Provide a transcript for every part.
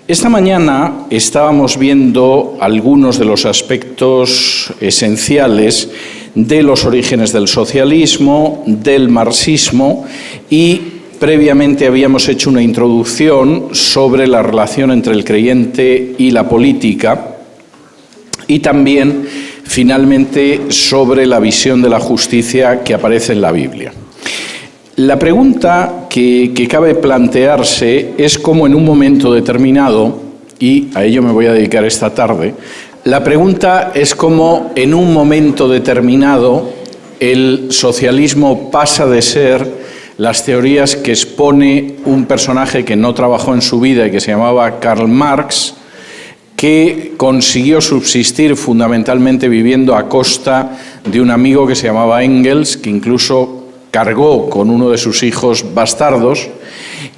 Esta mañana estábamos viendo algunos de los aspectos esenciales de los orígenes del socialismo, del marxismo, y previamente habíamos hecho una introducción sobre la relación entre el creyente y la política, y también, finalmente, sobre la visión de la justicia que aparece en la Biblia. La pregunta que cabe plantearse es cómo en un momento determinado, y a ello me voy a dedicar esta tarde, la pregunta es cómo en un momento determinado el socialismo pasa de ser las teorías que expone un personaje que no trabajó en su vida y que se llamaba Karl Marx, que consiguió subsistir fundamentalmente viviendo a costa de un amigo que se llamaba Engels, que incluso cargó con uno de sus hijos bastardos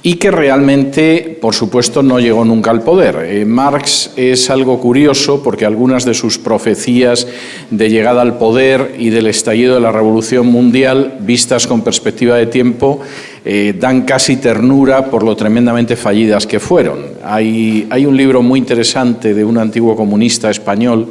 y que realmente, por supuesto, no llegó nunca al poder. Marx es algo curioso porque algunas de sus profecías de llegada al poder y del estallido de la Revolución Mundial, vistas con perspectiva de tiempo, dan casi ternura por lo tremendamente fallidas que fueron. Hay un libro muy interesante de un antiguo comunista español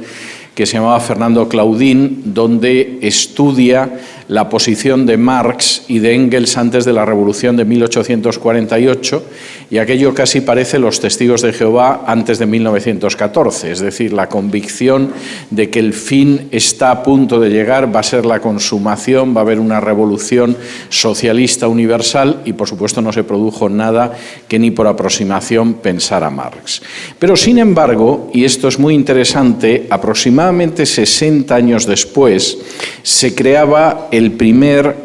que se llamaba Fernando Claudín, donde estudia la posición de Marx y de Engels antes de la Revolución de 1848, y aquello casi parece los Testigos de Jehová antes de 1914, es decir, la convicción de que el fin está a punto de llegar, va a ser la consumación, va a haber una revolución socialista universal, y por supuesto no se produjo nada que ni por aproximación pensara Marx. Pero sin embargo, y esto es muy interesante, aproximadamente 60 años después se creaba el primer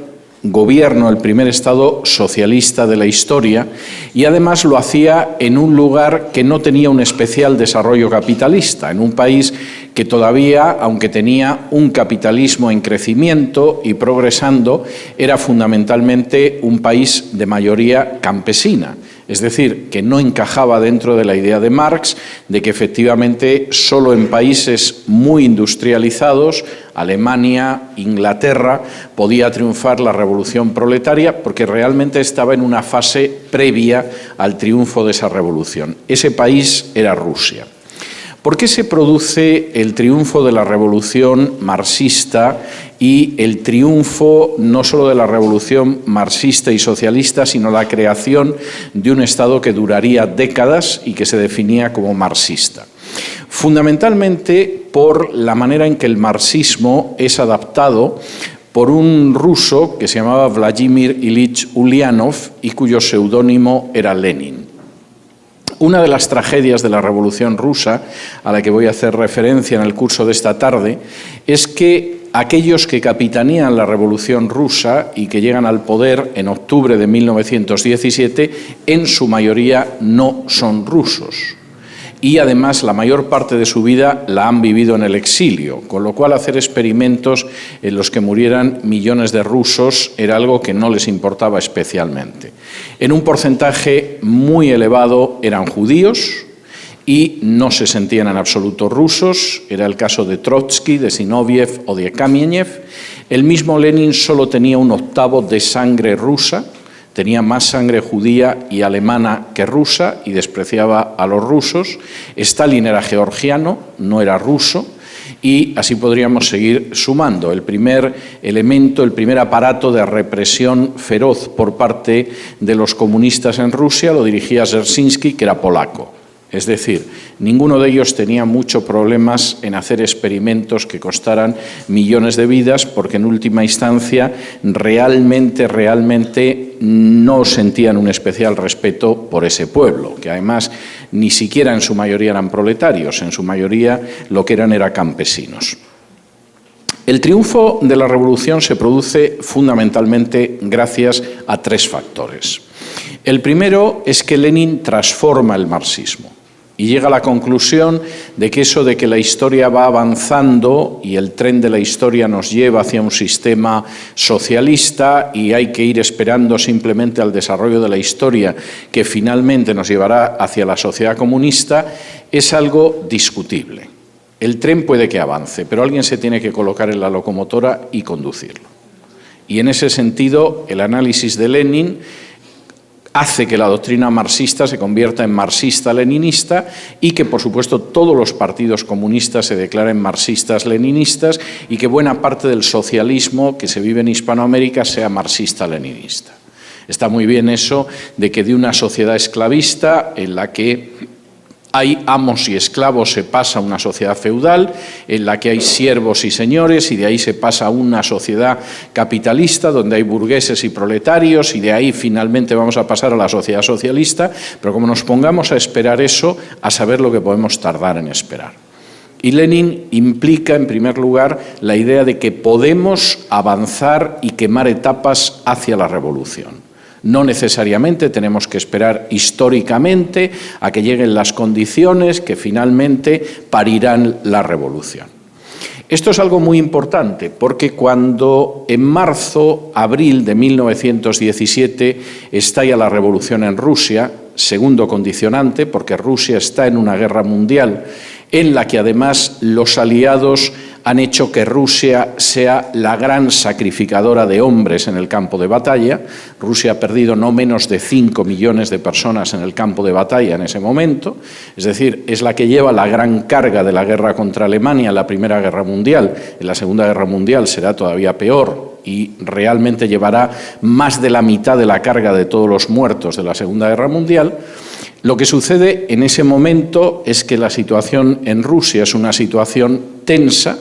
gobierno, el primer Estado socialista de la historia, y además lo hacía en un lugar que no tenía un especial desarrollo capitalista, en un país que todavía, aunque tenía un capitalismo en crecimiento y progresando, era fundamentalmente un país de mayoría campesina. Es decir, que no encajaba dentro de la idea de Marx de que efectivamente solo en países muy industrializados, Alemania, Inglaterra, podía triunfar la revolución proletaria, porque realmente estaba en una fase previa al triunfo de esa revolución. Ese país era Rusia. ¿Por qué se produce el triunfo de la revolución marxista y el triunfo no solo de la revolución marxista y socialista, sino la creación de un Estado que duraría décadas y que se definía como marxista? Fundamentalmente por la manera en que el marxismo es adaptado por un ruso que se llamaba Vladimir Ilich Ulyanov y cuyo seudónimo era Lenin. Una de las tragedias de la Revolución Rusa, a la que voy a hacer referencia en el curso de esta tarde, es que aquellos que capitanean la Revolución Rusa y que llegan al poder en octubre de 1917, en su mayoría no son rusos. Y además la mayor parte de su vida la han vivido en el exilio, con lo cual hacer experimentos en los que murieran millones de rusos era algo que no les importaba especialmente. En un porcentaje muy elevado eran judíos y no se sentían en absoluto rusos, era el caso de Trotsky, de Zinoviev o de Kamenev. El mismo Lenin solo tenía un octavo de sangre rusa, tenía más sangre judía y alemana que rusa y despreciaba a los rusos. Stalin era georgiano, no era ruso, y así podríamos seguir sumando. El primer elemento, el primer aparato de represión feroz por parte de los comunistas en Rusia lo dirigía Dzerzhinsky, que era polaco. Es decir, ninguno de ellos tenía muchos problemas en hacer experimentos que costaran millones de vidas, porque en última instancia realmente no sentían un especial respeto por ese pueblo, que además ni siquiera en su mayoría eran proletarios, en su mayoría lo que eran era campesinos. El triunfo de la revolución se produce fundamentalmente gracias a tres factores. El primero es que Lenin transforma el marxismo y llega a la conclusión de que eso de que la historia va avanzando y el tren de la historia nos lleva hacia un sistema socialista y hay que ir esperando simplemente al desarrollo de la historia que finalmente nos llevará hacia la sociedad comunista, es algo discutible. El tren puede que avance, pero alguien se tiene que colocar en la locomotora y conducirlo. Y en ese sentido, el análisis de Lenin hace que la doctrina marxista se convierta en marxista-leninista y que, por supuesto, todos los partidos comunistas se declaren marxistas-leninistas y que buena parte del socialismo que se vive en Hispanoamérica sea marxista-leninista. Está muy bien eso de que de una sociedad esclavista en la que hay amos y esclavos se pasa a una sociedad feudal, en la que hay siervos y señores, y de ahí se pasa a una sociedad capitalista donde hay burgueses y proletarios, y de ahí finalmente vamos a pasar a la sociedad socialista, pero como nos pongamos a esperar eso, a saber lo que podemos tardar en esperar. Y Lenin implica, en primer lugar, la idea de que podemos avanzar y quemar etapas hacia la revolución. No necesariamente tenemos que esperar históricamente a que lleguen las condiciones que finalmente parirán la revolución. Esto es algo muy importante porque cuando en marzo, abril de 1917 estalla la revolución en Rusia, segundo condicionante, porque Rusia está en una guerra mundial en la que además los aliados han hecho que Rusia sea la gran sacrificadora de hombres en el campo de batalla. Rusia ha perdido no menos de 5 millones de personas en el campo de batalla en ese momento, es decir, es la que lleva la gran carga de la guerra contra Alemania en la Primera Guerra Mundial. En la Segunda Guerra Mundial será todavía peor y realmente llevará más de la mitad de la carga de todos los muertos de la Segunda Guerra Mundial. Lo que sucede en ese momento es que la situación en Rusia es una situación tensa.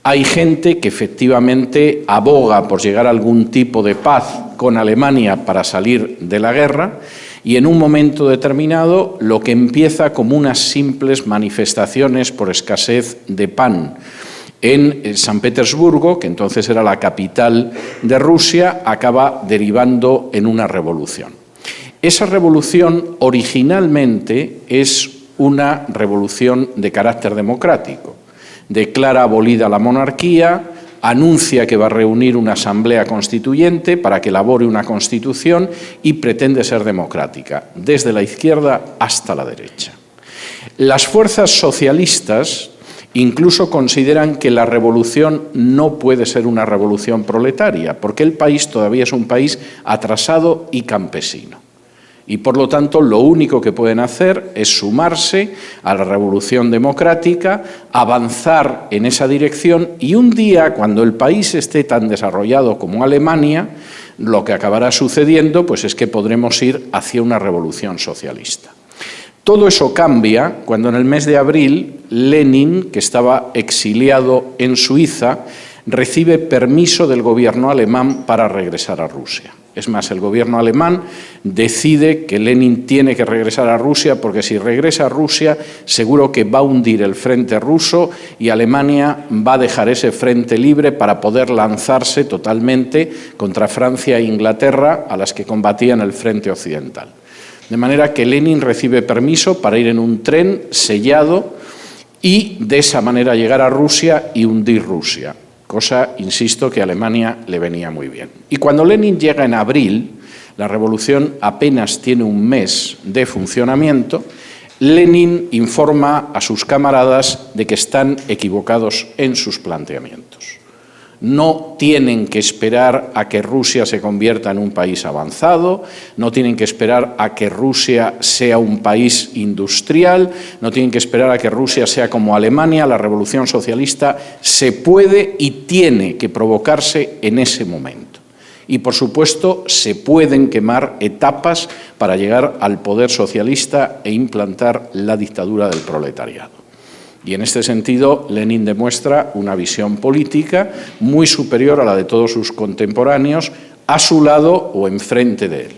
Hay gente que efectivamente aboga por llegar a algún tipo de paz con Alemania para salir de la guerra y en un momento determinado lo que empieza como unas simples manifestaciones por escasez de pan en San Petersburgo, que entonces era la capital de Rusia, acaba derivando en una revolución. Esa revolución originalmente es una revolución de carácter democrático. Declara abolida la monarquía, anuncia que va a reunir una asamblea constituyente para que elabore una constitución y pretende ser democrática, desde la izquierda hasta la derecha. Las fuerzas socialistas incluso consideran que la revolución no puede ser una revolución proletaria, porque el país todavía es un país atrasado y campesino. Y por lo tanto lo único que pueden hacer es sumarse a la revolución democrática, avanzar en esa dirección y un día cuando el país esté tan desarrollado como Alemania, lo que acabará sucediendo pues es que podremos ir hacia una revolución socialista. Todo eso cambia cuando en el mes de abril Lenin, que estaba exiliado en Suiza, recibe permiso del gobierno alemán para regresar a Rusia. Es más, el gobierno alemán decide que Lenin tiene que regresar a Rusia porque si regresa a Rusia seguro que va a hundir el frente ruso y Alemania va a dejar ese frente libre para poder lanzarse totalmente contra Francia e Inglaterra, a las que combatían el frente occidental. De manera que Lenin recibe permiso para ir en un tren sellado y de esa manera llegar a Rusia y hundir Rusia. Cosa, insisto, que a Alemania le venía muy bien. Y cuando Lenin llega en abril, la revolución apenas tiene un mes de funcionamiento, Lenin informa a sus camaradas de que están equivocados en sus planteamientos. No tienen que esperar a que Rusia se convierta en un país avanzado, no tienen que esperar a que Rusia sea un país industrial, no tienen que esperar a que Rusia sea como Alemania. La revolución socialista se puede y tiene que provocarse en ese momento. Y, por supuesto, se pueden quemar etapas para llegar al poder socialista e implantar la dictadura del proletariado. Y en este sentido, Lenin demuestra una visión política muy superior a la de todos sus contemporáneos, a su lado o enfrente de él.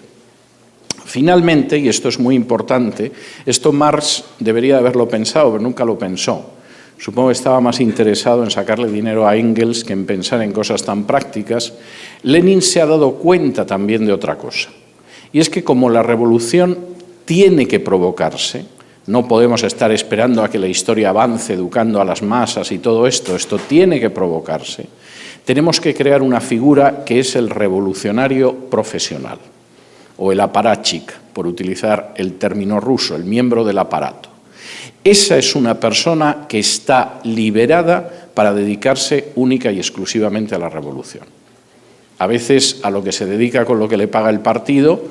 Finalmente, y esto es muy importante, esto Marx debería haberlo pensado, pero nunca lo pensó. Supongo que estaba más interesado en sacarle dinero a Engels que en pensar en cosas tan prácticas. Lenin se ha dado cuenta también de otra cosa, y es que como la revolución tiene que provocarse, no podemos estar esperando a que la historia avance educando a las masas y todo esto tiene que provocarse. Tenemos que crear una figura que es el revolucionario profesional, o el aparatchik, por utilizar el término ruso, el miembro del aparato. Esa es una persona que está liberada para dedicarse única y exclusivamente a la revolución. A veces a lo que se dedica con lo que le paga el partido,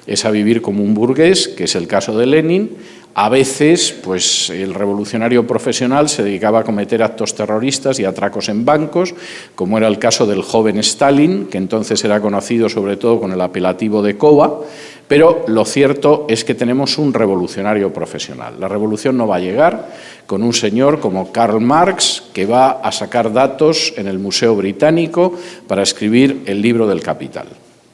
es a vivir como un burgués, que es el caso de Lenin. A veces, pues, el revolucionario profesional se dedicaba a cometer actos terroristas y atracos en bancos, como era el caso del joven Stalin, que entonces era conocido sobre todo con el apelativo de Kova, pero lo cierto es que tenemos un revolucionario profesional. La revolución no va a llegar con un señor como Karl Marx, que va a sacar datos en el Museo Británico para escribir el libro del Capital.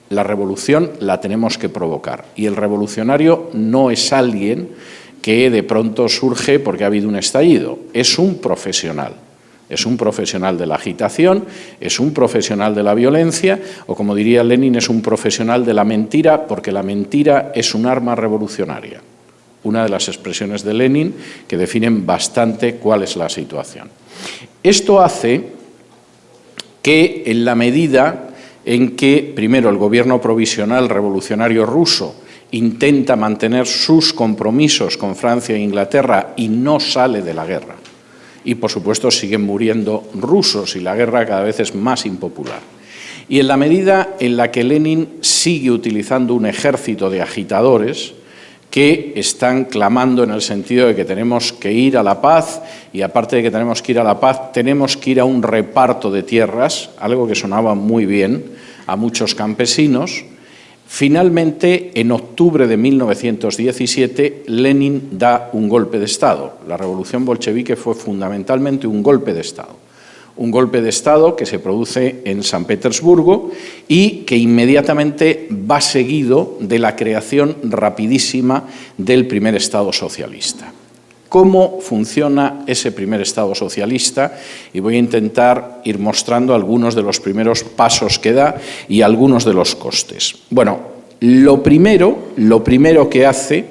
La revolución la tenemos que provocar, y el revolucionario no es alguien que de pronto surge porque ha habido un estallido. Es un profesional de la agitación, es un profesional de la violencia, o como diría Lenin, es un profesional de la mentira, porque la mentira es un arma revolucionaria. Una de las expresiones de Lenin que definen bastante cuál es la situación. Esto hace que, en la medida en que, primero, el gobierno provisional revolucionario ruso intenta mantener sus compromisos con Francia e Inglaterra y no sale de la guerra. Y, por supuesto, siguen muriendo rusos y la guerra cada vez es más impopular. Y en la medida en la que Lenin sigue utilizando un ejército de agitadores que están clamando en el sentido de que tenemos que ir a la paz, y aparte de que tenemos que ir a la paz, tenemos que ir a un reparto de tierras, algo que sonaba muy bien a muchos campesinos. Finalmente, en octubre de 1917, Lenin da un golpe de Estado. La revolución bolchevique fue fundamentalmente un golpe de Estado. Un golpe de Estado que se produce en San Petersburgo y que inmediatamente va seguido de la creación rapidísima del primer Estado socialista. ¿Cómo funciona ese primer Estado socialista? Y voy a intentar ir mostrando algunos de los primeros pasos que da y algunos de los costes. Bueno, lo primero que hace,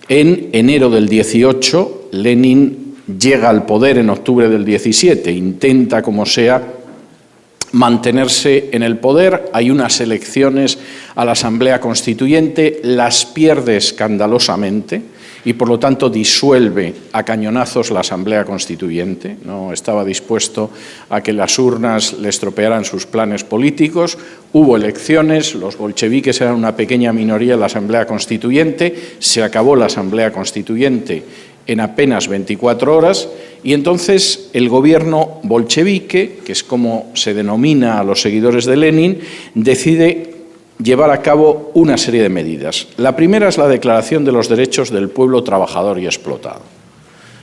en enero del 18, Lenin llega al poder en octubre del 17, intenta, como sea, mantenerse en el poder. Hay unas elecciones a la Asamblea Constituyente, las pierde escandalosamente, y por lo tanto disuelve a cañonazos la Asamblea Constituyente. No estaba dispuesto a que las urnas le estropearan sus planes políticos. Hubo elecciones, los bolcheviques eran una pequeña minoría en la Asamblea Constituyente, se acabó la Asamblea Constituyente en apenas 24 horas, y entonces el gobierno bolchevique, que es como se denomina a los seguidores de Lenin, decide llevar a cabo una serie de medidas. La primera es la Declaración de los Derechos del Pueblo Trabajador y Explotado,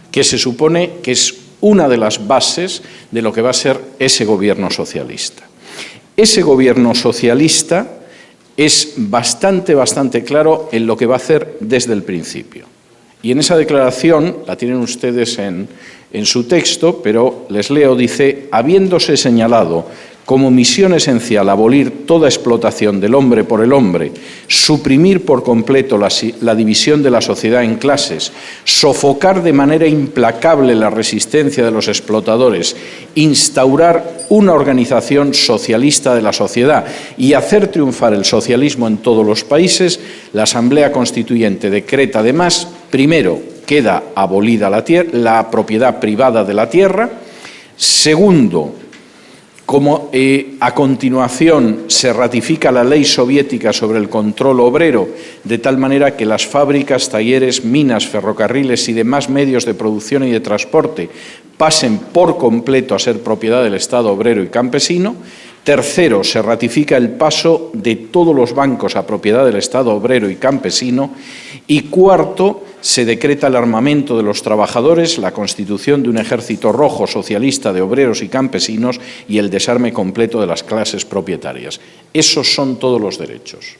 que se supone que es una de las bases de lo que va a ser ese gobierno socialista. Ese gobierno socialista es bastante claro en lo que va a hacer desde el principio. Y en esa declaración, la tienen ustedes en su texto, pero les leo, dice: habiéndose señalado como misión esencial abolir toda explotación del hombre por el hombre, suprimir por completo la división de la sociedad en clases, sofocar de manera implacable la resistencia de los explotadores, instaurar una organización socialista de la sociedad y hacer triunfar el socialismo en todos los países, la Asamblea Constituyente decreta además, primero, queda abolida la propiedad privada de la tierra. Segundo, como a continuación se ratifica la ley soviética sobre el control obrero, de tal manera que las fábricas, talleres, minas, ferrocarriles y demás medios de producción y de transporte pasen por completo a ser propiedad del Estado obrero y campesino. Tercero, se ratifica el paso de todos los bancos a propiedad del Estado obrero y campesino. Y cuarto, se decreta el armamento de los trabajadores, la constitución de un ejército rojo socialista de obreros y campesinos y el desarme completo de las clases propietarias. Esos son todos los derechos.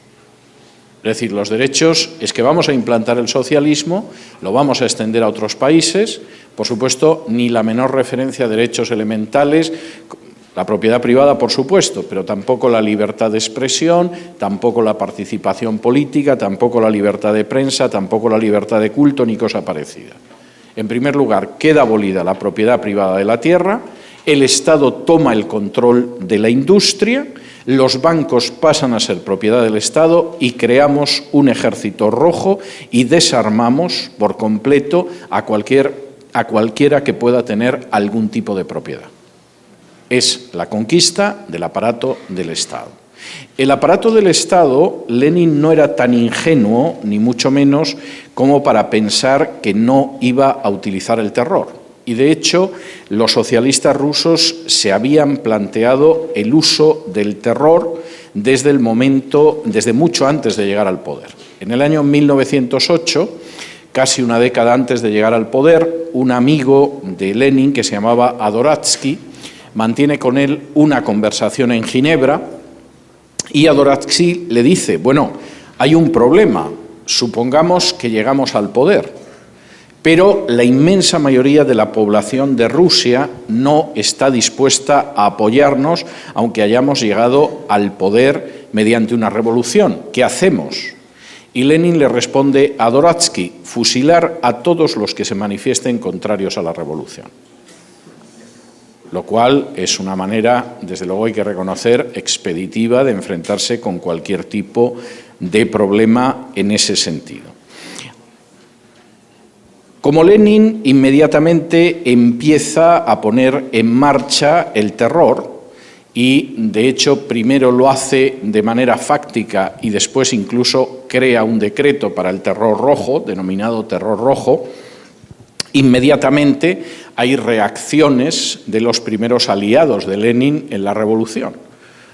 Es decir, los derechos es que vamos a implantar el socialismo, lo vamos a extender a otros países, por supuesto, ni la menor referencia a derechos elementales. La propiedad privada, por supuesto, pero tampoco la libertad de expresión, tampoco la participación política, tampoco la libertad de prensa, tampoco la libertad de culto, ni cosa parecida. En primer lugar, queda abolida la propiedad privada de la tierra, el Estado toma el control de la industria, los bancos pasan a ser propiedad del Estado y creamos un ejército rojo y desarmamos por completo a cualquiera que pueda tener algún tipo de propiedad. Es la conquista del aparato del Estado. El aparato del Estado, Lenin no era tan ingenuo, ni mucho menos, como para pensar que no iba a utilizar el terror. Y, de hecho, los socialistas rusos se habían planteado el uso del terror desde mucho antes de llegar al poder. En el año 1908, casi una década antes de llegar al poder, un amigo de Lenin, que se llamaba Adoratsky, mantiene con él una conversación en Ginebra y Adoratsky le dice, bueno, hay un problema, supongamos que llegamos al poder, pero la inmensa mayoría de la población de Rusia no está dispuesta a apoyarnos, aunque hayamos llegado al poder mediante una revolución. ¿Qué hacemos? Y Lenin le responde a Adoratsky, fusilar a todos los que se manifiesten contrarios a la revolución. Lo cual es una manera, desde luego hay que reconocer, expeditiva de enfrentarse con cualquier tipo de problema en ese sentido. Como Lenin inmediatamente empieza a poner en marcha el terror y, de hecho, primero lo hace de manera fáctica y después incluso crea un decreto para el terror rojo, denominado terror rojo, inmediatamente hay reacciones de los primeros aliados de Lenin en la revolución.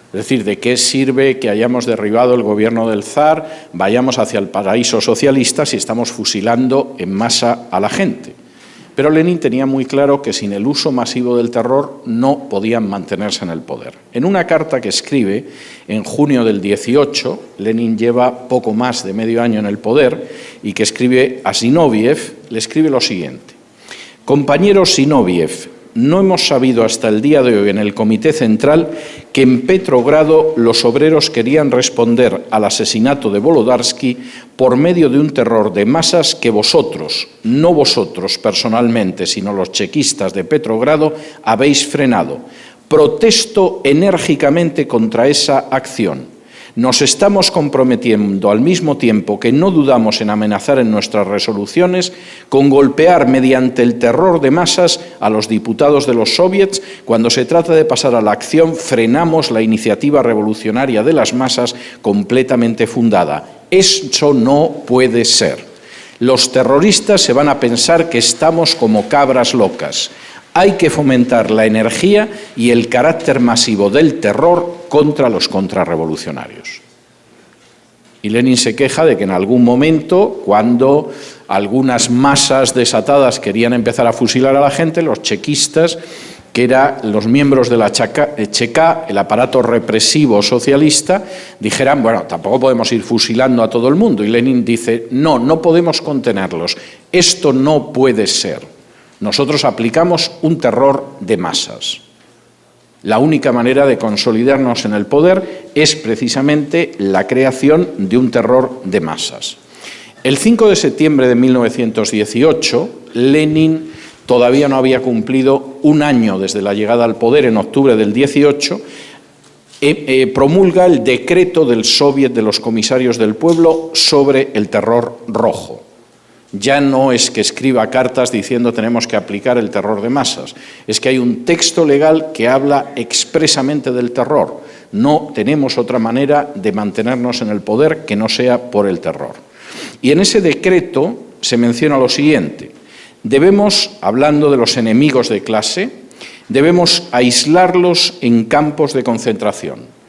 Es decir, ¿de qué sirve que hayamos derribado el gobierno del zar, vayamos hacia el paraíso socialista si estamos fusilando en masa a la gente? Pero Lenin tenía muy claro que sin el uso masivo del terror no podían mantenerse en el poder. En una carta que escribe en junio del 18, Lenin lleva poco más de medio año en el poder, y que escribe a Zinoviev, le escribe lo siguiente. Compañero Zinoviev, no hemos sabido hasta el día de hoy en el Comité Central que en Petrogrado los obreros querían responder al asesinato de Volodarsky por medio de un terror de masas que vosotros, no vosotros personalmente, sino los chequistas de Petrogrado, habéis frenado. Protesto enérgicamente contra esa acción. Nos estamos comprometiendo al mismo tiempo que no dudamos en amenazar en nuestras resoluciones con golpear mediante el terror de masas a los diputados de los soviets. Cuando se trata de pasar a la acción, frenamos la iniciativa revolucionaria de las masas completamente fundada. Eso no puede ser. Los terroristas se van a pensar que estamos como cabras locas. Hay que fomentar la energía y el carácter masivo del terror contra los contrarrevolucionarios. Y Lenin se queja de que en algún momento, cuando algunas masas desatadas querían empezar a fusilar a la gente, los chequistas, que eran los miembros de la Cheka, el aparato represivo socialista, dijeran, bueno, tampoco podemos ir fusilando a todo el mundo. Y Lenin dice, no, no podemos contenerlos. Esto no puede ser. Nosotros aplicamos un terror de masas. La única manera de consolidarnos en el poder es precisamente la creación de un terror de masas. El 5 de septiembre de 1918, Lenin todavía no había cumplido un año desde la llegada al poder, en octubre del 18, promulga el decreto del Soviet de los Comisarios del Pueblo sobre el terror rojo. Ya no es que escriba cartas diciendo tenemos que aplicar el terror de masas, es que hay un texto legal que habla expresamente del terror. No tenemos otra manera de mantenernos en el poder que no sea por el terror. Y en ese decreto se menciona lo siguiente. Debemos, hablando de los enemigos de clase, debemos aislarlos en campos de concentración.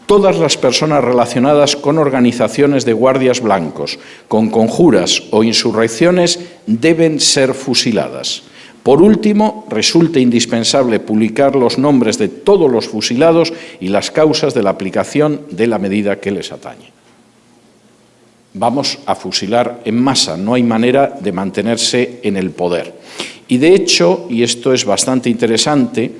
Todas las personas relacionadas con organizaciones de guardias blancos, con conjuras o insurrecciones, deben ser fusiladas. Por último, resulta indispensable publicar los nombres de todos los fusilados y las causas de la aplicación de la medida que les atañe. Vamos a fusilar en masa, no hay manera de mantenerse en el poder. Y de hecho, y esto es bastante interesante,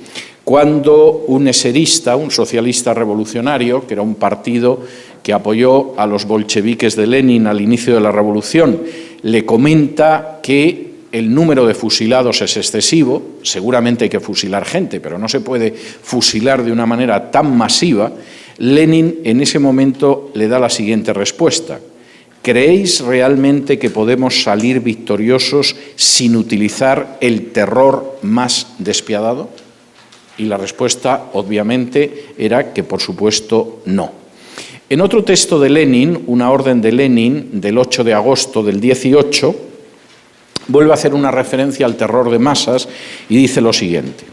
cuando un eserista, un socialista revolucionario, que era un partido que apoyó a los bolcheviques de Lenin al inicio de la revolución, le comenta que el número de fusilados es excesivo, seguramente hay que fusilar gente, pero no se puede fusilar de una manera tan masiva, Lenin en ese momento le da la siguiente respuesta. ¿Creéis realmente que podemos salir victoriosos sin utilizar el terror más despiadado? Y la respuesta, obviamente, era que, por supuesto, no. En otro texto de Lenin, una orden de Lenin del 8 de agosto del 18, vuelve a hacer una referencia al terror de masas y dice lo siguiente: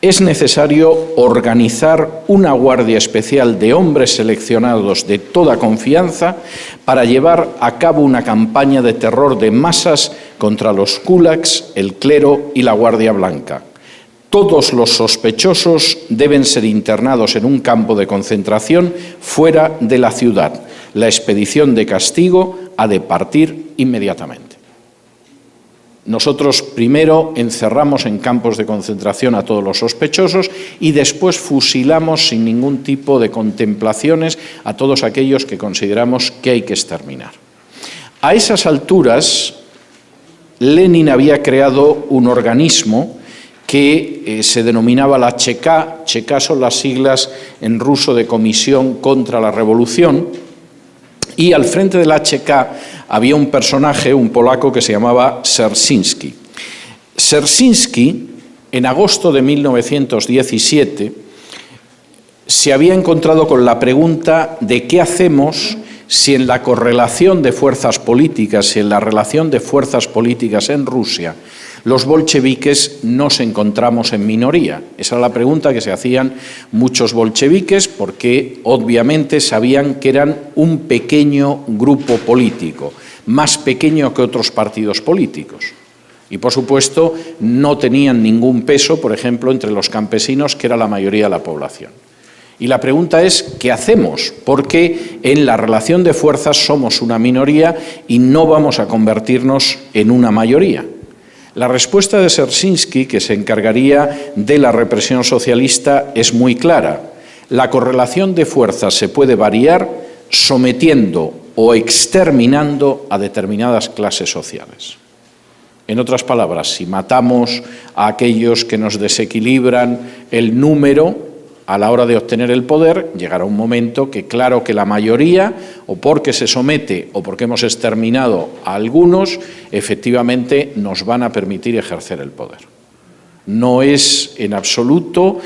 es necesario organizar una guardia especial de hombres seleccionados de toda confianza para llevar a cabo una campaña de terror de masas contra los kulaks, el clero y la Guardia Blanca. Todos los sospechosos deben ser internados en un campo de concentración fuera de la ciudad. La expedición de castigo ha de partir inmediatamente. Nosotros primero encerramos en campos de concentración a todos los sospechosos y después fusilamos sin ningún tipo de contemplaciones a todos aquellos que consideramos que hay que exterminar. A esas alturas, Lenin había creado un organismo que se denominaba la ČK. ČK son las siglas en ruso de Comisión contra la Revolución, y al frente de la ČK había un personaje, un polaco, que se llamaba Dzerzhinsky. Dzerzhinsky, en agosto de 1917, se había encontrado con la pregunta de qué hacemos si en la correlación de fuerzas políticas, si en la relación de fuerzas políticas en Rusia, los bolcheviques nos encontramos en minoría. Esa era la pregunta que se hacían muchos bolcheviques, porque obviamente sabían que eran un pequeño grupo político, más pequeño que otros partidos políticos. Y, por supuesto, no tenían ningún peso, por ejemplo, entre los campesinos, que era la mayoría de la población. Y la pregunta es, ¿qué hacemos? Porque en la relación de fuerzas somos una minoría y no vamos a convertirnos en una mayoría. La respuesta de Dzerzhinsky, que se encargaría de la represión socialista, es muy clara. La correlación de fuerzas se puede variar sometiendo o exterminando a determinadas clases sociales. En otras palabras, si matamos a aquellos que nos desequilibran el número a la hora de obtener el poder, llegará un momento que, claro, que la mayoría, o porque se somete o porque hemos exterminado a algunos, efectivamente nos van a permitir ejercer el poder. No es en absoluto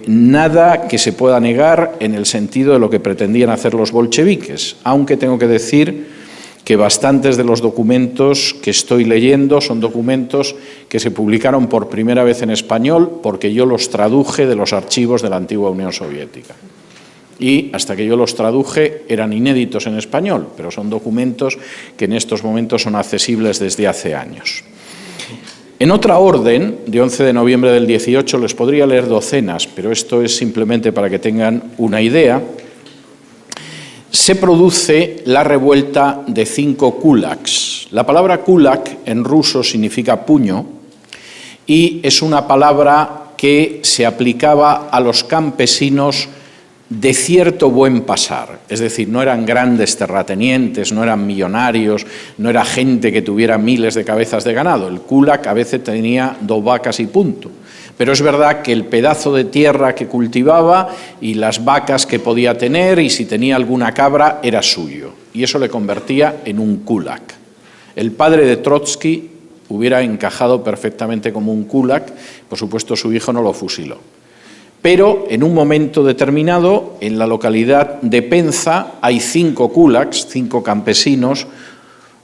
nada que se pueda negar en el sentido de lo que pretendían hacer los bolcheviques, aunque tengo que decir que bastantes de los documentos que estoy leyendo son documentos que se publicaron por primera vez en español porque yo los traduje de los archivos de la antigua Unión Soviética. Y hasta que yo los traduje eran inéditos en español, pero son documentos que en estos momentos son accesibles desde hace años. En otra orden, de 11 de noviembre del 18, les podría leer docenas, pero esto es simplemente para que tengan una idea. Se produce la revuelta de 5 kulaks. La palabra kulak en ruso significa puño y es una palabra que se aplicaba a los campesinos de cierto buen pasar. Es decir, no eran grandes terratenientes, no eran millonarios, no era gente que tuviera miles de cabezas de ganado. El kulak a veces tenía 2 vacas y punto. Pero es verdad que el pedazo de tierra que cultivaba y las vacas que podía tener y si tenía alguna cabra era suyo. Y eso le convertía en un kulak. El padre de Trotsky hubiera encajado perfectamente como un kulak, por supuesto su hijo no lo fusiló. Pero en un momento determinado, en la localidad de Penza, hay 5 kulaks, 5 campesinos,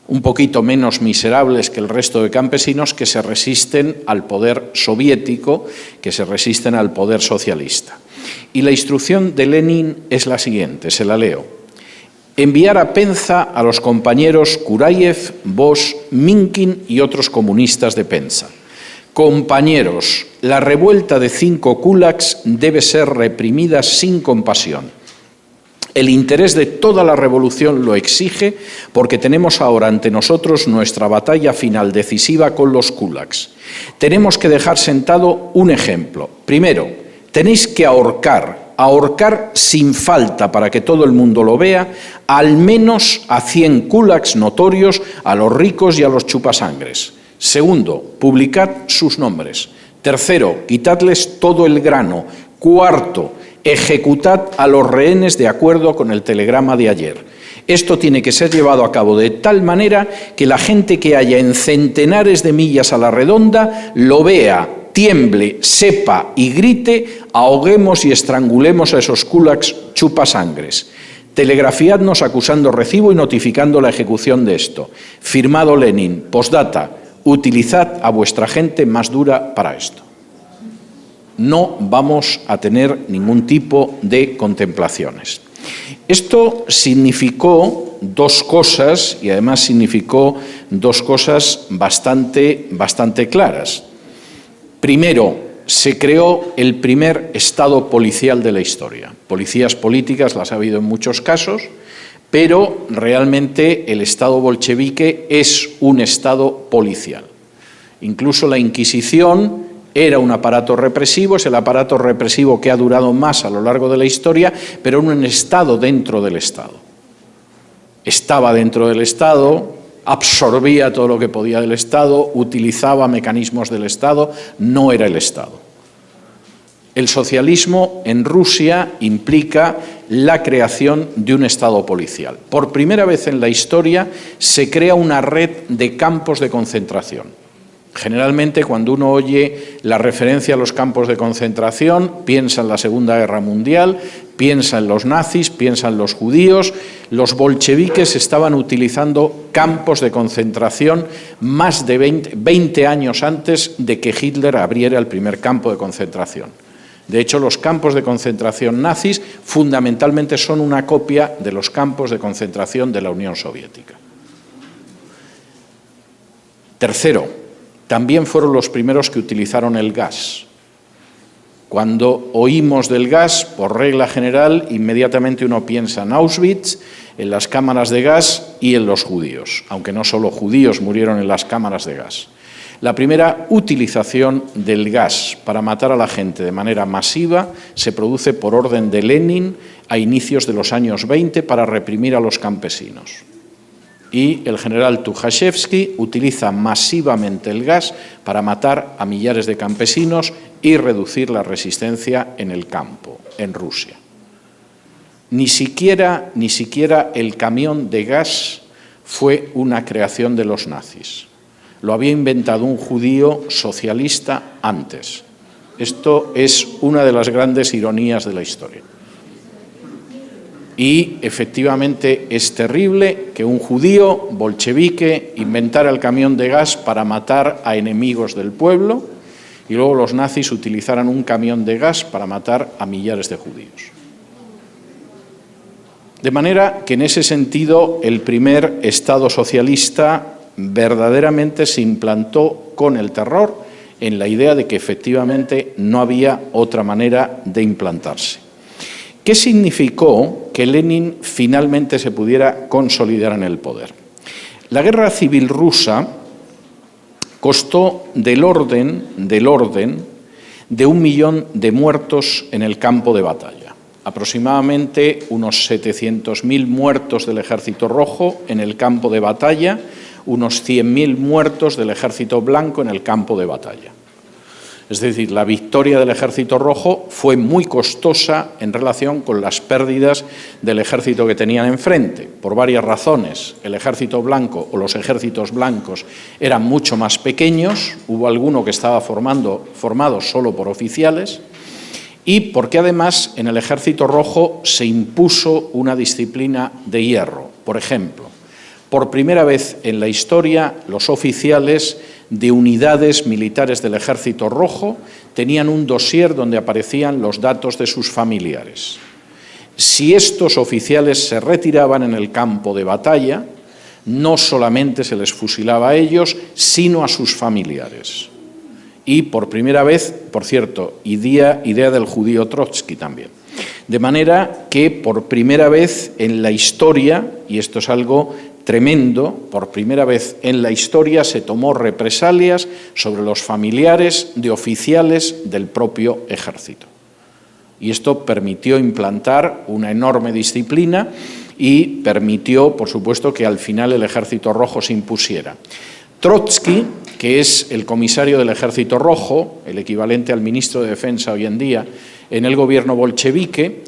un poquito menos miserables que el resto de campesinos, que se resisten al poder soviético, que se resisten al poder socialista. Y la instrucción de Lenin es la siguiente, se la leo. Enviar a Penza a los compañeros Kurayev, Bosch, Minkin y otros comunistas de Penza. Compañeros, la revuelta de 5 kulaks debe ser reprimida sin compasión. El interés de toda la revolución lo exige porque tenemos ahora ante nosotros nuestra batalla final decisiva con los kulaks. Tenemos que dejar sentado un ejemplo. Primero, tenéis que ahorcar sin falta para que todo el mundo lo vea, al menos a 100 kulaks notorios, a los ricos y a los chupasangres. Segundo, publicad sus nombres. Tercero, quitadles todo el grano. Cuarto, ejecutad a los rehenes de acuerdo con el telegrama de ayer. Esto tiene que ser llevado a cabo de tal manera que la gente que haya en centenares de millas a la redonda lo vea, tiemble, sepa y grite, ahoguemos y estrangulemos a esos kulaks chupasangres. Telegrafiadnos acusando recibo y notificando la ejecución de esto. Firmado Lenin. Postdata. Utilizad a vuestra gente más dura para esto. No vamos a tener ningún tipo de contemplaciones. Esto significó dos cosas, y además significó dos cosas bastante claras. Primero, se creó el primer Estado policial de la historia. Policías políticas las ha habido en muchos casos, pero realmente el Estado bolchevique es un Estado policial. Incluso la Inquisición era un aparato represivo, es el aparato represivo que ha durado más a lo largo de la historia, pero en un Estado dentro del Estado. Estaba dentro del Estado, absorbía todo lo que podía del Estado, utilizaba mecanismos del Estado, no era el Estado. El socialismo en Rusia implica la creación de un Estado policial. Por primera vez en la historia se crea una red de campos de concentración. Generalmente, cuando uno oye la referencia a los campos de concentración, piensa en la Segunda Guerra Mundial, piensa en los nazis, piensa en los judíos. Los bolcheviques estaban utilizando campos de concentración más de 20 años antes de que Hitler abriera el primer campo de concentración. De hecho, los campos de concentración nazis fundamentalmente son una copia de los campos de concentración de la Unión Soviética. Tercero, también fueron los primeros que utilizaron el gas. Cuando oímos del gas, por regla general, inmediatamente uno piensa en Auschwitz, en las cámaras de gas y en los judíos, aunque no solo judíos murieron en las cámaras de gas. La primera utilización del gas para matar a la gente de manera masiva se produce por orden de Lenin a inicios de los años 20 para reprimir a los campesinos. Y el general Tukhachevsky utiliza masivamente el gas para matar a millares de campesinos y reducir la resistencia en el campo, en Rusia. Ni siquiera el camión de gas fue una creación de los nazis. Lo había inventado un judío socialista antes. Esto es una de las grandes ironías de la historia. Y efectivamente es terrible que un judío bolchevique inventara el camión de gas para matar a enemigos del pueblo y luego los nazis utilizaran un camión de gas para matar a millares de judíos. De manera que en ese sentido el primer Estado socialista verdaderamente se implantó con el terror en la idea de que efectivamente no había otra manera de implantarse. ¿Qué significó que Lenin finalmente se pudiera consolidar en el poder? La guerra civil rusa costó del orden de 1 millón de muertos en el campo de batalla. Aproximadamente unos 700.000 muertos del Ejército Rojo en el campo de batalla, unos 100.000 muertos del Ejército Blanco en el campo de batalla. Es decir, la victoria del Ejército Rojo fue muy costosa en relación con las pérdidas del ejército que tenían enfrente, por varias razones. El Ejército Blanco o los ejércitos blancos eran mucho más pequeños, hubo alguno que estaba formado solo por oficiales, y porque además en el Ejército Rojo se impuso una disciplina de hierro. Por ejemplo, por primera vez en la historia, los oficiales de unidades militares del Ejército Rojo tenían un dossier donde aparecían los datos de sus familiares. Si estos oficiales se retiraban en el campo de batalla, no solamente se les fusilaba a ellos, sino a sus familiares. Y por primera vez, por cierto, idea del judío Trotsky también. De manera que por primera vez en la historia, y esto es algo tremendo, por primera vez en la historia se tomó represalias sobre los familiares de oficiales del propio ejército. Y esto permitió implantar una enorme disciplina y permitió, por supuesto, que al final el Ejército Rojo se impusiera. Trotsky, que es el comisario del Ejército Rojo, el equivalente al ministro de Defensa hoy en día en el gobierno bolchevique,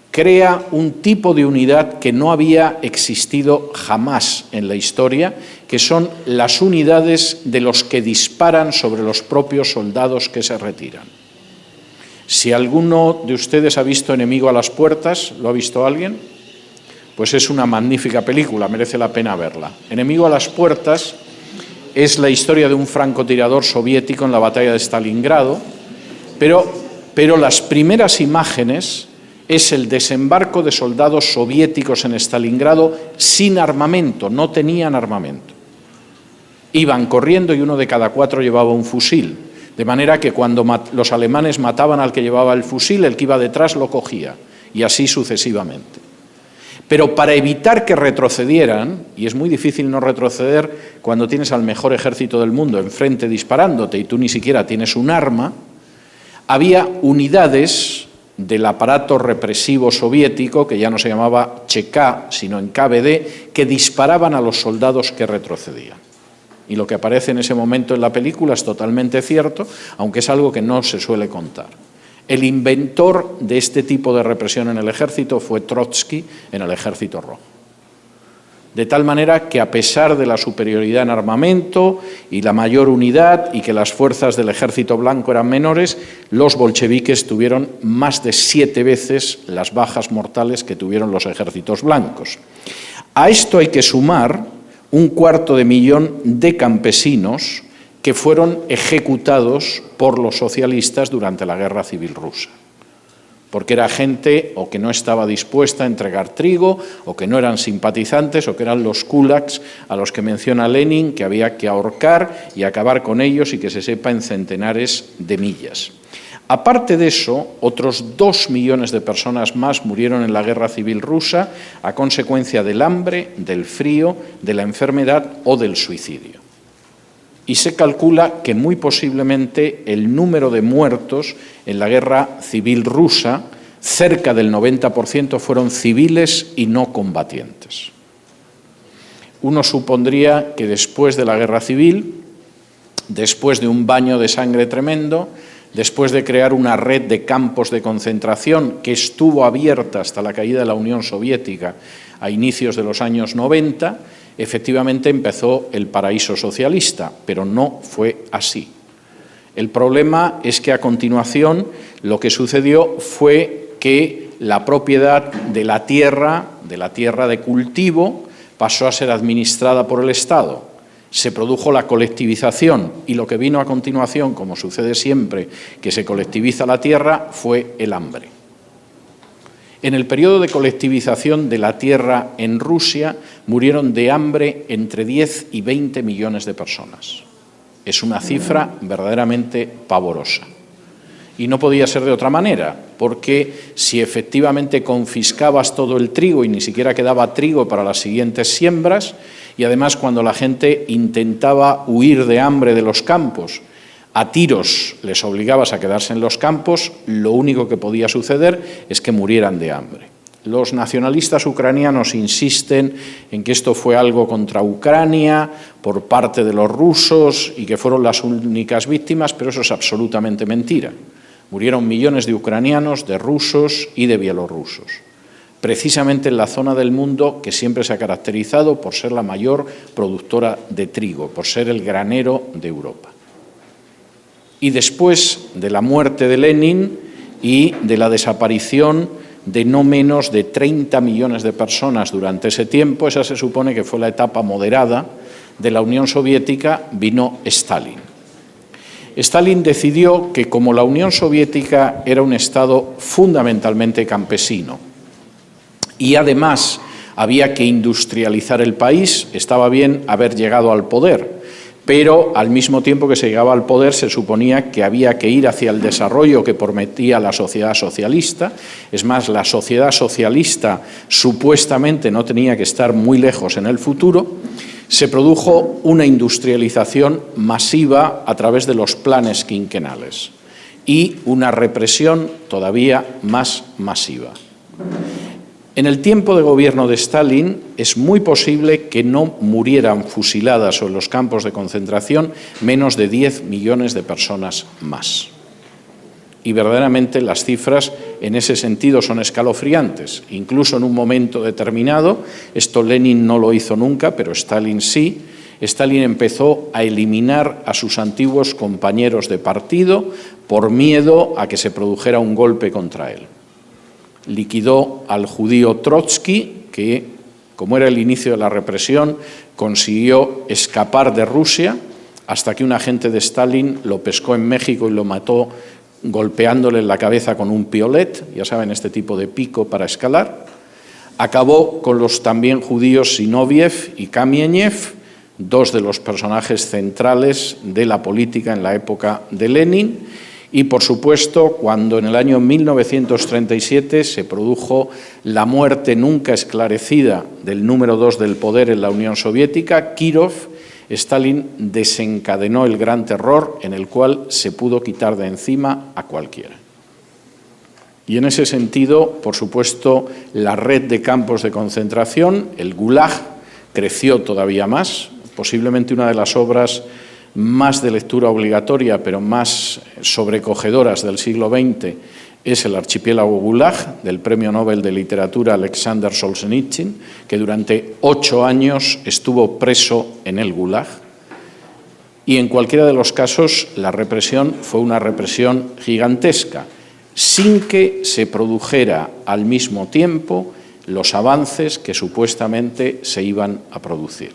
crea un tipo de unidad que no había existido jamás en la historia, que son las unidades de los que disparan sobre los propios soldados que se retiran. Si alguno de ustedes ha visto Enemigo a las puertas, ¿lo ha visto alguien? pues es una magnífica película, merece la pena verla. Enemigo a las puertas es la historia de un francotirador soviético en la batalla de Stalingrado, pero las primeras imágenes es el desembarco de soldados soviéticos en Stalingrado sin armamento, no tenían armamento. Iban corriendo y uno de cada 4 llevaba un fusil, de manera que cuando los alemanes mataban al que llevaba el fusil, el que iba detrás lo cogía, y así sucesivamente. Pero para evitar que retrocedieran, y es muy difícil no retroceder cuando tienes al mejor ejército del mundo enfrente disparándote y tú ni siquiera tienes un arma, había unidades del aparato represivo soviético, que ya no se llamaba CK, sino en KVD, que disparaban a los soldados que retrocedían. Y lo que aparece en ese momento en la película es totalmente cierto, aunque es algo que no se suele contar. El inventor de este tipo de represión en el ejército fue Trotsky en el Ejército Rojo. De tal manera que a pesar de la superioridad en armamento y la mayor unidad y que las fuerzas del Ejército Blanco eran menores, los bolcheviques tuvieron más de 7 veces las bajas mortales que tuvieron los ejércitos blancos. A esto hay que sumar 250.000 de campesinos que fueron ejecutados por los socialistas durante la Guerra Civil Rusa, porque era gente o que no estaba dispuesta a entregar trigo, o que no eran simpatizantes, o que eran los kulaks a los que menciona Lenin, que había que ahorcar y acabar con ellos y que se sepa en centenares de millas. Aparte de eso, otros 2 millones de personas más murieron en la Guerra Civil Rusa a consecuencia del hambre, del frío, de la enfermedad o del suicidio. Y se calcula que muy posiblemente el número de muertos en la Guerra Civil Rusa, cerca del 90%, fueron civiles y no combatientes. Uno supondría que después de la Guerra Civil, después de un baño de sangre tremendo, después de crear una red de campos de concentración que estuvo abierta hasta la caída de la Unión Soviética a inicios de los años 90, efectivamente empezó el paraíso socialista, pero no fue así. El problema es que a continuación lo que sucedió fue que la propiedad de la tierra de cultivo, pasó a ser administrada por el Estado. Se produjo la colectivización y lo que vino a continuación, como sucede siempre que se colectiviza la tierra, fue el hambre. En el periodo de colectivización de la tierra en Rusia murieron de hambre entre 10 y 20 millones de personas. Es una cifra verdaderamente pavorosa. Y no podía ser de otra manera, porque si efectivamente confiscabas todo el trigo y ni siquiera quedaba trigo para las siguientes siembras, y además cuando la gente intentaba huir de hambre de los campos, a tiros les obligabas a quedarse en los campos, lo único que podía suceder es que murieran de hambre. Los nacionalistas ucranianos insisten en que esto fue algo contra Ucrania por parte de los rusos y que fueron las únicas víctimas, pero eso es absolutamente mentira. Murieron millones de ucranianos, de rusos y de bielorrusos, precisamente en la zona del mundo que siempre se ha caracterizado por ser la mayor productora de trigo, por ser el granero de Europa. Y después de la muerte de Lenin y de la desaparición de no menos de 30 millones de personas durante ese tiempo, esa se supone que fue la etapa moderada de la Unión Soviética, vino Stalin. Stalin decidió que como la Unión Soviética era un Estado fundamentalmente campesino y además había que industrializar el país, estaba bien haber llegado al poder, pero al mismo tiempo que se llegaba al poder se suponía que había que ir hacia el desarrollo que prometía la sociedad socialista. Es más, la sociedad socialista supuestamente no tenía que estar muy lejos en el futuro. Se produjo una industrialización masiva a través de los planes quinquenales y una represión todavía más masiva. En el tiempo de gobierno de Stalin es muy posible que no murieran fusiladas o en los campos de concentración menos de 10 millones de personas más. Y verdaderamente las cifras en ese sentido son escalofriantes. Incluso en un momento determinado, esto Lenin no lo hizo nunca, pero Stalin sí, Stalin empezó a eliminar a sus antiguos compañeros de partido por miedo a que se produjera un golpe contra él. Liquidó al judío Trotsky, que, como era el inicio de la represión, consiguió escapar de Rusia hasta que un agente de Stalin lo pescó en México y lo mató golpeándole en la cabeza con un piolet, ya saben, este tipo de pico para escalar. Acabó con los también judíos Zinoviev y Kamieniev, dos de los personajes centrales de la política en la época de Lenin, y, por supuesto, cuando en el año 1937 se produjo la muerte nunca esclarecida del número 2 del poder en la Unión Soviética, Kirov, Stalin desencadenó el Gran Terror, en el cual se pudo quitar de encima a cualquiera. Y en ese sentido, por supuesto, la red de campos de concentración, el Gulag, creció todavía más. Posiblemente una de las obras más de lectura obligatoria, pero más sobrecogedoras del siglo XX, es El archipiélago Gulag, del Premio Nobel de Literatura Alexander Solzhenitsyn, que durante 8 años estuvo preso en el Gulag. Y en cualquiera de los casos, la represión fue una represión gigantesca, sin que se produjera al mismo tiempo los avances que supuestamente se iban a producir.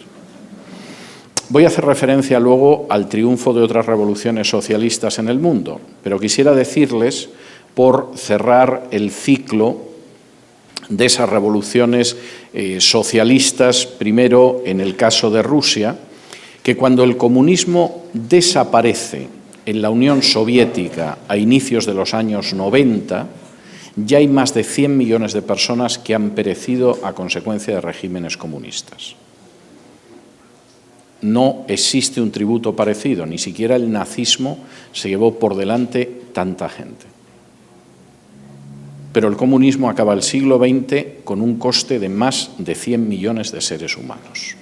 Voy a hacer referencia luego al triunfo de otras revoluciones socialistas en el mundo, pero quisiera decirles, por cerrar el ciclo de esas revoluciones socialistas, primero en el caso de Rusia, que cuando el comunismo desaparece en la Unión Soviética a inicios de los años 90, ya hay más de 100 millones de personas que han perecido a consecuencia de regímenes comunistas. No existe un tributo parecido, ni siquiera el nazismo se llevó por delante tanta gente. Pero el comunismo acaba el siglo XX con un coste de más de 100 millones de seres humanos.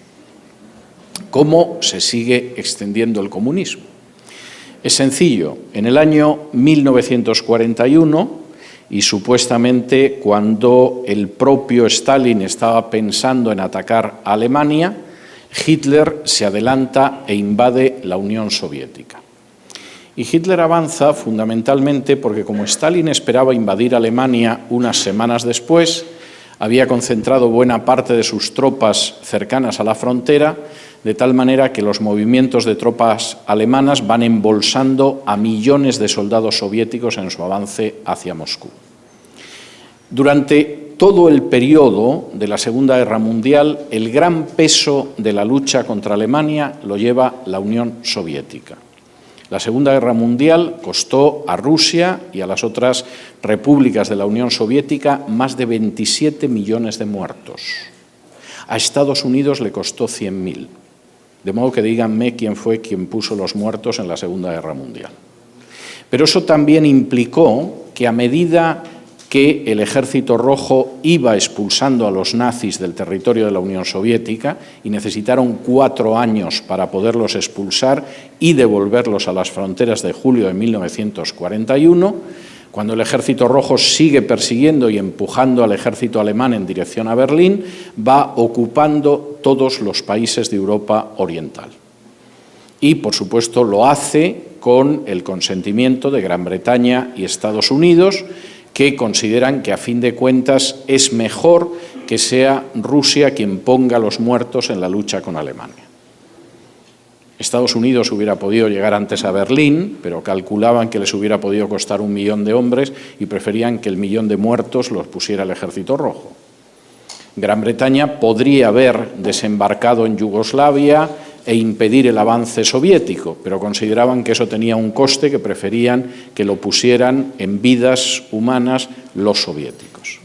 ¿Cómo se sigue extendiendo el comunismo? Es sencillo. En el año 1941, y supuestamente cuando el propio Stalin estaba pensando en atacar a Alemania, Hitler se adelanta e invade la Unión Soviética. Y Hitler avanza fundamentalmente porque, como Stalin esperaba invadir Alemania unas semanas después, había concentrado buena parte de sus tropas cercanas a la frontera, de tal manera que los movimientos de tropas alemanas van embolsando a millones de soldados soviéticos en su avance hacia Moscú. Durante todo el periodo de la Segunda Guerra Mundial, el gran peso de la lucha contra Alemania lo lleva la Unión Soviética. La Segunda Guerra Mundial costó a Rusia y a las otras repúblicas de la Unión Soviética más de 27 millones de muertos. A Estados Unidos le costó 100.000. De modo que díganme quién fue quien puso los muertos en la Segunda Guerra Mundial. Pero eso también implicó que, a medida que el Ejército Rojo iba expulsando a los nazis del territorio de la Unión Soviética, y necesitaron 4 años para poderlos expulsar y devolverlos a las fronteras de julio de 1941, cuando el Ejército Rojo sigue persiguiendo y empujando al ejército alemán en dirección a Berlín, va ocupando todos los países de Europa Oriental. Y, por supuesto, lo hace con el consentimiento de Gran Bretaña y Estados Unidos, que consideran que, a fin de cuentas, es mejor que sea Rusia quien ponga los muertos en la lucha con Alemania. Estados Unidos hubiera podido llegar antes a Berlín, pero calculaban que les hubiera podido costar 1 millón de hombres y preferían que el 1.000.000 de muertos los pusiera el Ejército Rojo. Gran Bretaña podría haber desembarcado en Yugoslavia e impedir el avance soviético, pero consideraban que eso tenía un coste que preferían que lo pusieran en vidas humanas los soviéticos.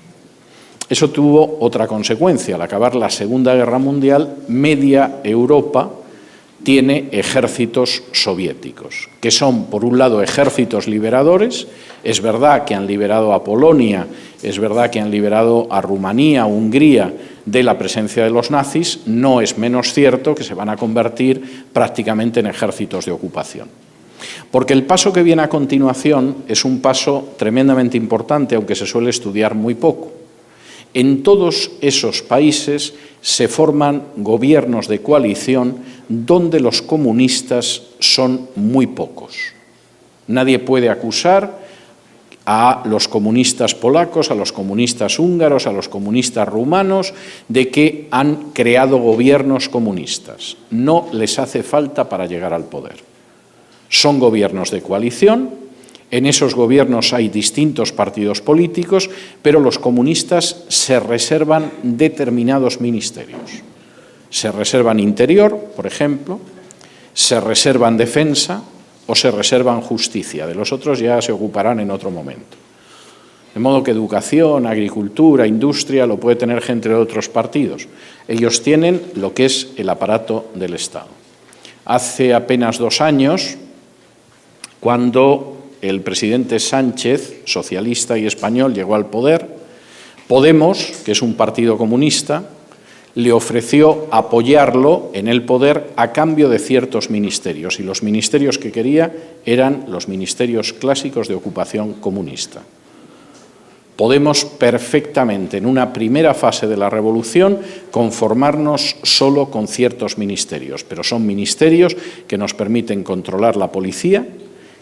Eso tuvo otra consecuencia. Al acabar la Segunda Guerra Mundial, media Europa tiene ejércitos soviéticos, que son, por un lado, ejércitos liberadores. Es verdad que han liberado a Polonia, es verdad que han liberado a Rumanía, Hungría, de la presencia de los nazis. No es menos cierto que se van a convertir prácticamente en ejércitos de ocupación. Porque el paso que viene a continuación es un paso tremendamente importante, aunque se suele estudiar muy poco. En todos esos países se forman gobiernos de coalición donde los comunistas son muy pocos. Nadie puede acusar a los comunistas polacos, a los comunistas húngaros, a los comunistas rumanos, de que han creado gobiernos comunistas. No les hace falta para llegar al poder. Son gobiernos de coalición, en esos gobiernos hay distintos partidos políticos, pero los comunistas se reservan determinados ministerios. Se reservan interior, por ejemplo, se reservan defensa o se reservan justicia. De los otros ya se ocuparán en otro momento. De modo que educación, agricultura, industria, lo puede tener gente de otros partidos. Ellos tienen lo que es el aparato del Estado. Hace apenas 2 años, cuando el presidente Sánchez, socialista y español, llegó al poder, Podemos, que es un partido comunista, le ofreció apoyarlo en el poder a cambio de ciertos ministerios, y los ministerios que quería eran los ministerios clásicos de ocupación comunista. Podemos perfectamente, en una primera fase de la revolución, conformarnos solo con ciertos ministerios, pero son ministerios que nos permiten controlar la policía,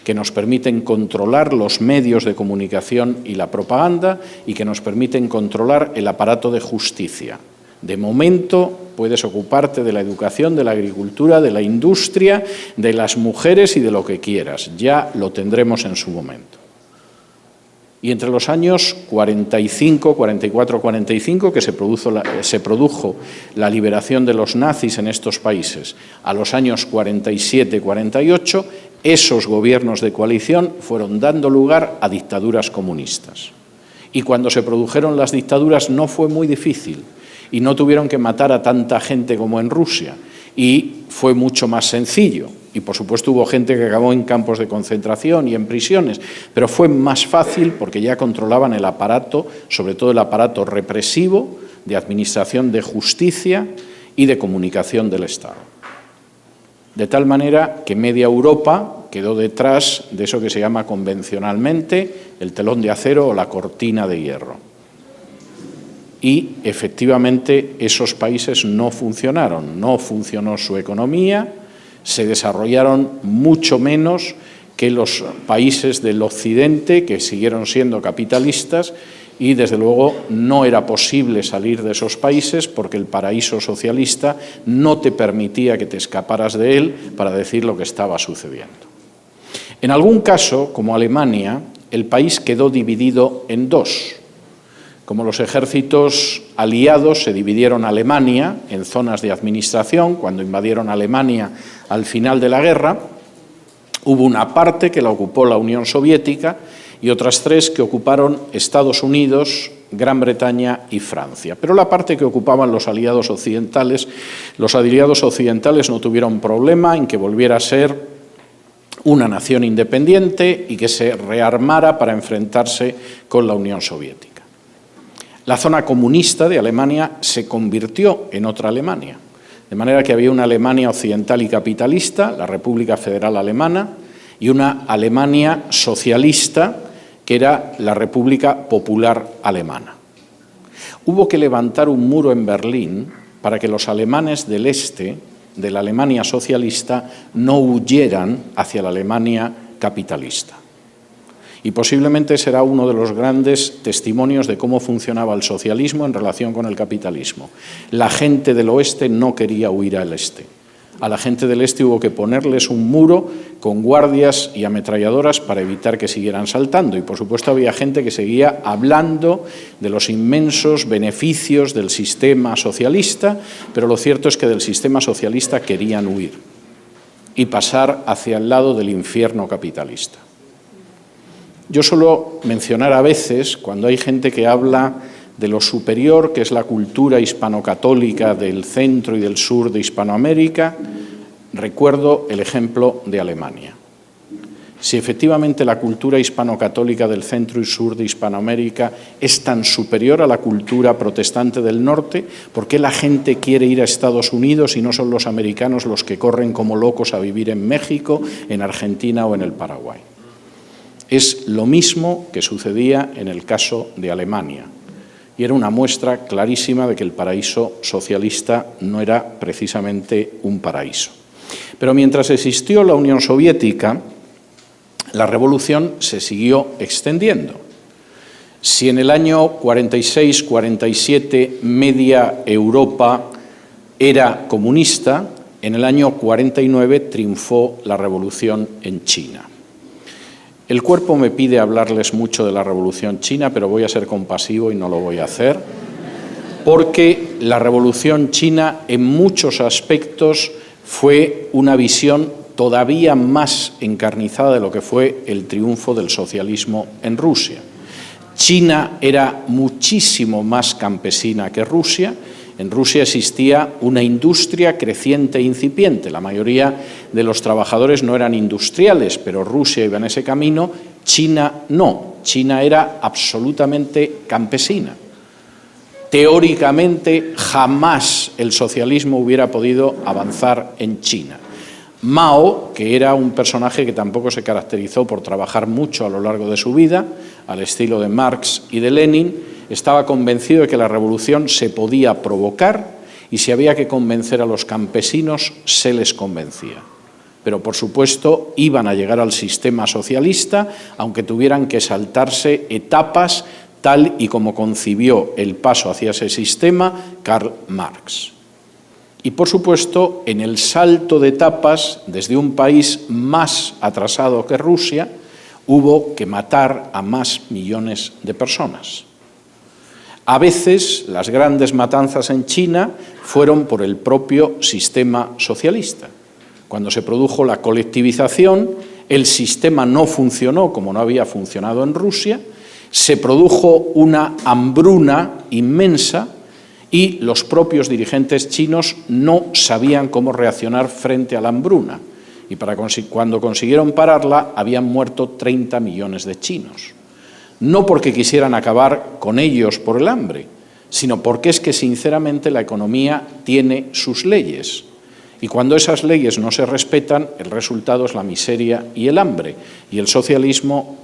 que nos permiten controlar los medios de comunicación y la propaganda, y que nos permiten controlar el aparato de justicia. De momento puedes ocuparte de la educación, de la agricultura, de la industria, de las mujeres y de lo que quieras. Ya lo tendremos en su momento. Y entre los años 45, 44, 45, que se produjo la liberación de los nazis en estos países, a los años 47, 48, esos gobiernos de coalición fueron dando lugar a dictaduras comunistas. Y cuando se produjeron las dictaduras no fue muy difícil, y no tuvieron que matar a tanta gente como en Rusia, y fue mucho más sencillo. Y por supuesto hubo gente que acabó en campos de concentración y en prisiones, pero fue más fácil porque ya controlaban el aparato, sobre todo el aparato represivo, de administración de justicia y de comunicación del Estado. De tal manera que media Europa quedó detrás de eso que se llama convencionalmente el telón de acero o la cortina de hierro. Y efectivamente esos países no funcionaron, no funcionó su economía, se desarrollaron mucho menos que los países del occidente, que siguieron siendo capitalistas, y desde luego no era posible salir de esos países porque el paraíso socialista no te permitía que te escaparas de él para decir lo que estaba sucediendo. En algún caso, como Alemania, el país quedó dividido en dos. Como los ejércitos aliados se dividieron Alemania en zonas de administración, cuando invadieron Alemania al final de la guerra, hubo una parte que la ocupó la Unión Soviética y otras 3 que ocuparon Estados Unidos, Gran Bretaña y Francia. Pero la parte que ocupaban los aliados occidentales no tuvieron problema en que volviera a ser una nación independiente y que se rearmara para enfrentarse con la Unión Soviética. La zona comunista de Alemania se convirtió en otra Alemania, de manera que había una Alemania occidental y capitalista, la República Federal Alemana, y una Alemania socialista, que era la República Popular Alemana. Hubo que levantar un muro en Berlín para que los alemanes del este, de la Alemania socialista, no huyeran hacia la Alemania capitalista. Y posiblemente será uno de los grandes testimonios de cómo funcionaba el socialismo en relación con el capitalismo. La gente del oeste no quería huir al este. A la gente del este hubo que ponerles un muro con guardias y ametralladoras para evitar que siguieran saltando. Y por supuesto había gente que seguía hablando de los inmensos beneficios del sistema socialista, pero lo cierto es que del sistema socialista querían huir y pasar hacia el lado del infierno capitalista. Yo suelo mencionar a veces, cuando hay gente que habla de lo superior que es la cultura hispano-católica del centro y del sur de Hispanoamérica, recuerdo el ejemplo de Alemania. Si efectivamente la cultura hispano-católica del centro y sur de Hispanoamérica es tan superior a la cultura protestante del norte, ¿por qué la gente quiere ir a Estados Unidos y no son los americanos los que corren como locos a vivir en México, en Argentina o en el Paraguay? Es lo mismo que sucedía en el caso de Alemania, y era una muestra clarísima de que el paraíso socialista no era precisamente un paraíso. Pero mientras existió la Unión Soviética, la revolución se siguió extendiendo. Si en el año 46-47 media Europa era comunista, en el año 49 triunfó la revolución en China. El cuerpo me pide hablarles mucho de la revolución china, pero voy a ser compasivo y no lo voy a hacer, porque la revolución china en muchos aspectos fue una visión todavía más encarnizada de lo que fue el triunfo del socialismo en Rusia. China era muchísimo más campesina que Rusia. En Rusia existía una industria creciente e incipiente. La mayoría de los trabajadores no eran industriales, pero Rusia iba en ese camino. China no. China era absolutamente campesina. Teóricamente, jamás el socialismo hubiera podido avanzar en China. Mao, que era un personaje que tampoco se caracterizó por trabajar mucho a lo largo de su vida, al estilo de Marx y de Lenin, estaba convencido de que la revolución se podía provocar y si había que convencer a los campesinos, se les convencía. Pero, por supuesto, iban a llegar al sistema socialista, aunque tuvieran que saltarse etapas tal y como concibió el paso hacia ese sistema Karl Marx. Y, por supuesto, en el salto de etapas, desde un país más atrasado que Rusia, hubo que matar a más millones de personas. A veces, las grandes matanzas en China fueron por el propio sistema socialista. Cuando se produjo la colectivización, el sistema no funcionó como no había funcionado en Rusia, se produjo una hambruna inmensa y los propios dirigentes chinos no sabían cómo reaccionar frente a la hambruna. Y cuando consiguieron pararla, habían muerto 30 millones de chinos. No porque quisieran acabar con ellos por el hambre, sino porque es que, sinceramente, la economía tiene sus leyes. Y cuando esas leyes no se respetan, el resultado es la miseria y el hambre. Y el socialismo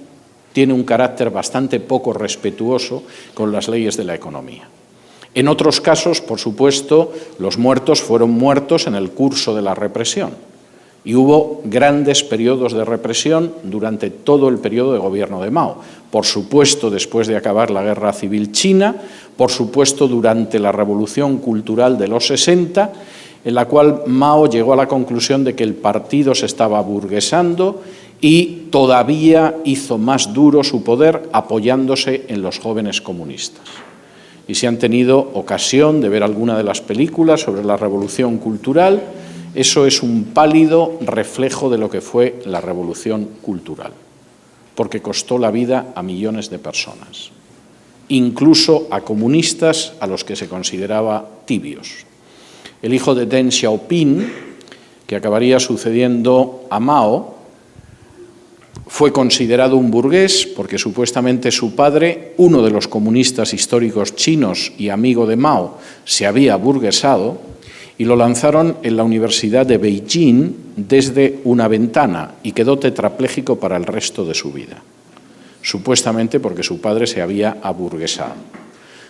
tiene un carácter bastante poco respetuoso con las leyes de la economía. En otros casos, por supuesto, los muertos fueron muertos en el curso de la represión. Y hubo grandes periodos de represión durante todo el periodo de gobierno de Mao. Por supuesto, después de acabar la Guerra Civil China, por supuesto, durante la Revolución Cultural de los 60, en la cual Mao llegó a la conclusión de que el partido se estaba aburguesando y todavía hizo más duro su poder apoyándose en los jóvenes comunistas. Y si han tenido ocasión de ver alguna de las películas sobre la Revolución Cultural, eso es un pálido reflejo de lo que fue la Revolución Cultural, porque costó la vida a millones de personas, incluso a comunistas a los que se consideraba tibios. El hijo de Deng Xiaoping, que acabaría sucediendo a Mao, fue considerado un burgués porque supuestamente su padre, uno de los comunistas históricos chinos y amigo de Mao, se había burguesado y lo lanzaron en la Universidad de Beijing desde una ventana y quedó tetrapléjico para el resto de su vida, supuestamente porque su padre se había aburguesado.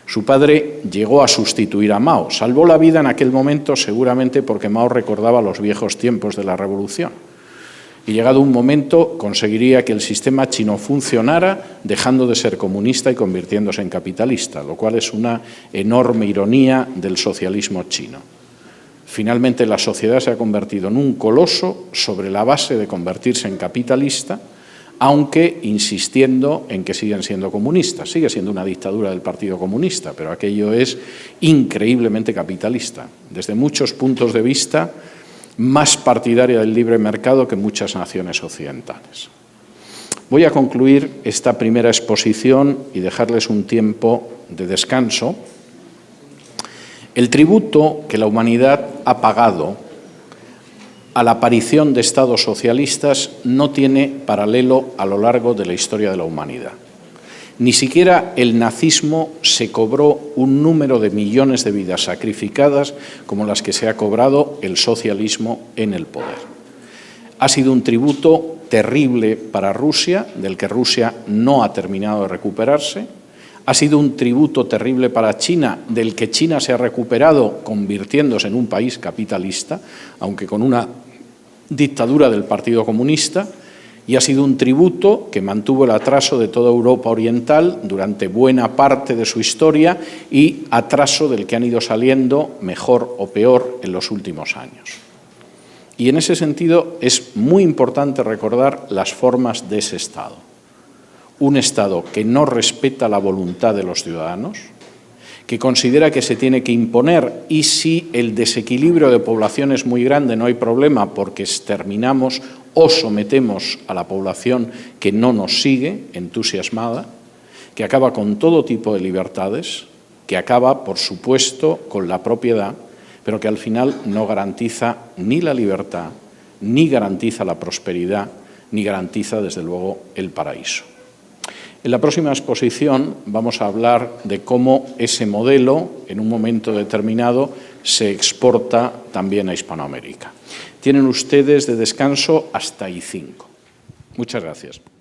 Su padre llegó a sustituir a Mao, salvó la vida en aquel momento seguramente porque Mao recordaba los viejos tiempos de la revolución. Y llegado un momento conseguiría que el sistema chino funcionara dejando de ser comunista y convirtiéndose en capitalista, lo cual es una enorme ironía del socialismo chino. Finalmente la sociedad se ha convertido en un coloso sobre la base de convertirse en capitalista, aunque insistiendo en que siguen siendo comunistas. Sigue siendo una dictadura del Partido Comunista, pero aquello es increíblemente capitalista. Desde muchos puntos de vista, más partidaria del libre mercado que muchas naciones occidentales. Voy a concluir esta primera exposición y dejarles un tiempo de descanso. El tributo que la humanidad ha pagado a la aparición de estados socialistas no tiene paralelo a lo largo de la historia de la humanidad. Ni siquiera el nazismo se cobró un número de millones de vidas sacrificadas como las que se ha cobrado el socialismo en el poder. Ha sido un tributo terrible para Rusia, del que Rusia no ha terminado de recuperarse. Ha sido un tributo terrible para China, del que China se ha recuperado convirtiéndose en un país capitalista, aunque con una dictadura del Partido Comunista. y ha sido un tributo que mantuvo el atraso de toda Europa Oriental durante buena parte de su historia y atraso del que han ido saliendo, mejor o peor, en los últimos años. Y en ese sentido es muy importante recordar las formas de ese Estado. Un Estado que no respeta la voluntad de los ciudadanos, que considera que se tiene que imponer y si el desequilibrio de población es muy grande no hay problema porque exterminamos o sometemos a la población que no nos sigue entusiasmada, que acaba con todo tipo de libertades, que acaba, por supuesto, con la propiedad, pero que al final no garantiza ni la libertad, ni garantiza la prosperidad, ni garantiza, desde luego, el paraíso. En la próxima exposición vamos a hablar de cómo ese modelo, en un momento determinado, se exporta también a Hispanoamérica. Tienen ustedes de descanso hasta I5. Muchas gracias.